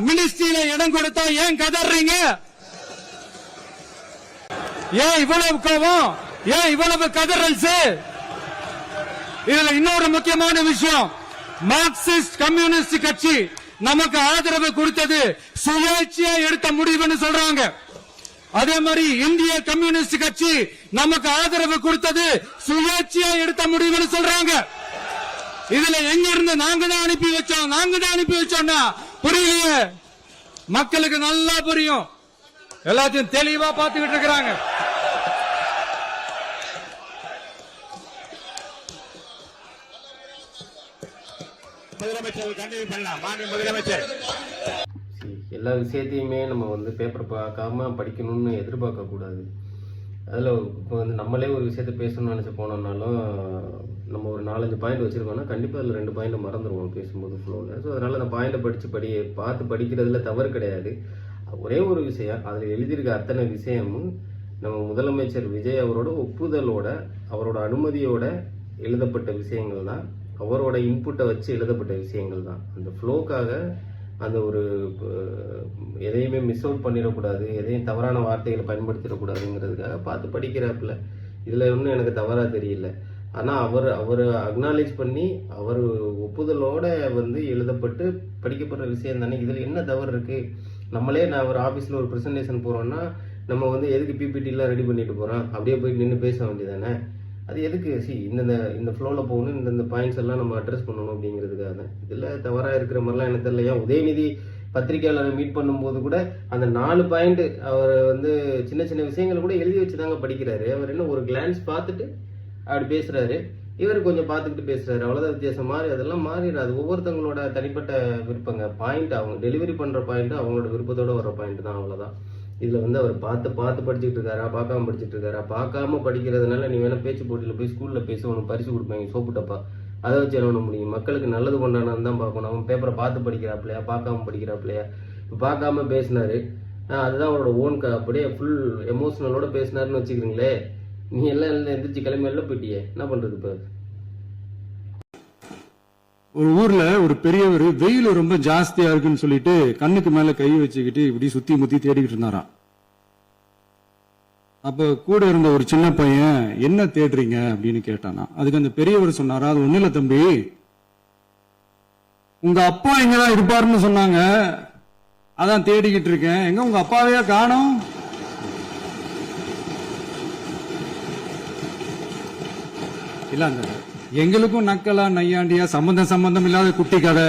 மினிஸ்ட்ரியில இடம் கொடுத்தா ஏன் கதறீங்க? ஏன் இவ்வளவு கோபம்? ஏன் இவ்வளவு கதறல்ஸ்? இதுல இன்னொரு முக்கியமான விஷயம், மார்க்சிஸ்ட் கம்யூனிஸ்ட் கட்சி நமக்கு ஆதரவு கொடுத்தது சுயேட்சையா எடுத்த முடிவுன்னு சொல்றாங்க. அதே மாதிரி இந்திய கம்யூனிஸ்ட் கட்சி நமக்கு ஆதரவு கொடுத்தது சுயேட்சையா எடுத்த முடிவுன்னு சொல்றாங்க. இதுல எங்க இருந்து நாங்க தான் அனுப்பி வச்சோம்னா புரியலையே. மக்களுக்கு நல்லா புரியும், எல்லாத்தையும் தெளிவா பாத்துக்கிட்டு இருக்கிறாங்க. எல்லா விஷயத்தையுமே நம்ம பேப்பர் பார்க்காம படிக்கணும்னு எதிர்பார்க்க கூடாது. அதில் இப்போ நம்மளே ஒரு விஷயத்த பேசணும்னு நினச்சி போனோம்னாலும் நம்ம ஒரு 4-5 பாயிண்ட் வச்சுருக்கோம்னா கண்டிப்பாக அதில் 2 பாயிண்ட் மறந்துடுவோம் பேசும்போது ஃப்ளோவில். ஸோ அதனால் அந்த பாயிண்டை பார்த்து படிக்கிறதுல தவறு கிடையாது. ஒரே ஒரு விஷயம், அதில் எழுதியிருக்க அத்தனை விஷயமும் நம்ம முதலமைச்சர் விஜய் அவரோட ஒப்புதலோட, அவரோட அனுமதியோட எழுதப்பட்ட விஷயங்கள் தான், அவரோட இன்புட்டை வச்சு எழுதப்பட்ட விஷயங்கள் தான். அந்த ஃப்ளோக்காக அந்த ஒரு எதையுமே மிஸ் அவுட் பண்ணிடக்கூடாது, எதையும் தவறான வார்த்தைகளை பயன்படுத்திடக்கூடாதுங்கிறதுக்காக பார்த்து படிக்கிறாப்புல. இதில் ஒன்றும் எனக்கு தவறாக தெரியல. ஆனால் அவர் அக்னாலேஜ் பண்ணி அவர் ஒப்புதலோட எழுதப்பட்டு படிக்கப்படுற விஷயம் தானே. இதில் என்ன தவறு இருக்குது? நம்மளே ஒரு ஆஃபீஸில் ஒரு ப்ரெசன்டேஷன் போகிறோன்னா நம்ம எதுக்கு பிபிடிலாம் ரெடி பண்ணிட்டு போகிறோம், அப்படியே போய் நின்று பேச வேண்டியதானே. அது எதுக்கு? இந்த ஃப்ளோவில் போகணும், இந்த பாயிண்ட்ஸ் எல்லாம் நம்ம அட்ரஸ் பண்ணணும் அப்படிங்கிறதுக்காக தான். இதில் தவறாக இருக்கிற மாதிரிலாம் எனக்கு தெரியல. ஏன் உதயநிதி பத்திரிகையாளரை மீட் பண்ணும்போது கூட அந்த 4 பாயிண்ட் அவர் சின்ன சின்ன விஷயங்கள் கூட எழுதி வச்சு தாங்க படிக்கிறாரு. அவர் என்ன ஒரு கிளான்ஸ் பார்த்துட்டு அப்படி பேசுகிறாரு, இவர் கொஞ்சம் பார்த்துக்கிட்டு பேசுகிறாரு, அவ்வளோதான் வித்தியாசம். அதெல்லாம் மாறிடும். அது ஒவ்வொருத்தவங்களோட தனிப்பட்ட விருப்பங்க. பாயிண்ட் அவங்க டெலிவரி பண்ணுற பாயிண்ட்டு அவங்களோட விருப்பத்தோடு வர பாயிண்ட் தான், அவ்வளோதான். இதில் அவர் பார்த்து படிச்சுட்டு இருக்காரா, பார்க்காம படிச்சுட்டு இருக்காரா? பார்க்காம படிக்கிறதுனால நீ வேணா பேச்சு போட்டியில் போய் ஸ்கூலில் பேச உனக்கு பரிசு கொடுப்பாங்க, சோப்பு டப்பா, அதை வச்சு என்ன பண்ண முடியும்? மக்களுக்கு நல்லது பண்ணானு தான் பார்க்கணும். அவன் பேப்பரை பார்த்து படிக்கிறாப்லையா, பார்க்காம படிக்கிறாப்லையா? இப்போ பார்க்காம பேசினாரு, அதுதான் அவரோட ஓன் அப்படியே ஃபுல் எமோஷனலோட பேசினாருன்னு வச்சுக்கிறீங்களே. நீ எல்லாம் எந்திரிச்சு கிளம்பி எல்லாம் போயிட்டியே, என்ன பண்ணுறது? இப்போ ஒரு ஊர்ல ஒரு பெரியவர் வெயில் ரொம்ப ஜாஸ்தியா இருக்குன்னு சொல்லிட்டு கண்ணுக்கு மேல கை வச்சுக்கிட்டு இப்படி சுத்தி முத்தி தேடிக்கிட்டு இருந்தாராம். அப்ப கூட இருந்த ஒரு சின்ன பையன், என்ன தேடுறீங்க அப்படின்னு கேட்டானா. அதுக்கு அந்த பெரியவர் சொன்னாரா, அது ஒண்ணு இல்ல தம்பி, உங்க அப்பா எங்கதான் இருப்பாருன்னு சொன்னாங்க, அதான் தேடிக்கிட்டு இருக்கேன். எங்க உங்க அப்பாவையா காணோம்? இல்ல, அந்த எங்களுக்கும் நக்கலா நையாண்டியா சம்பந்தம் இல்லாத குட்டி கதை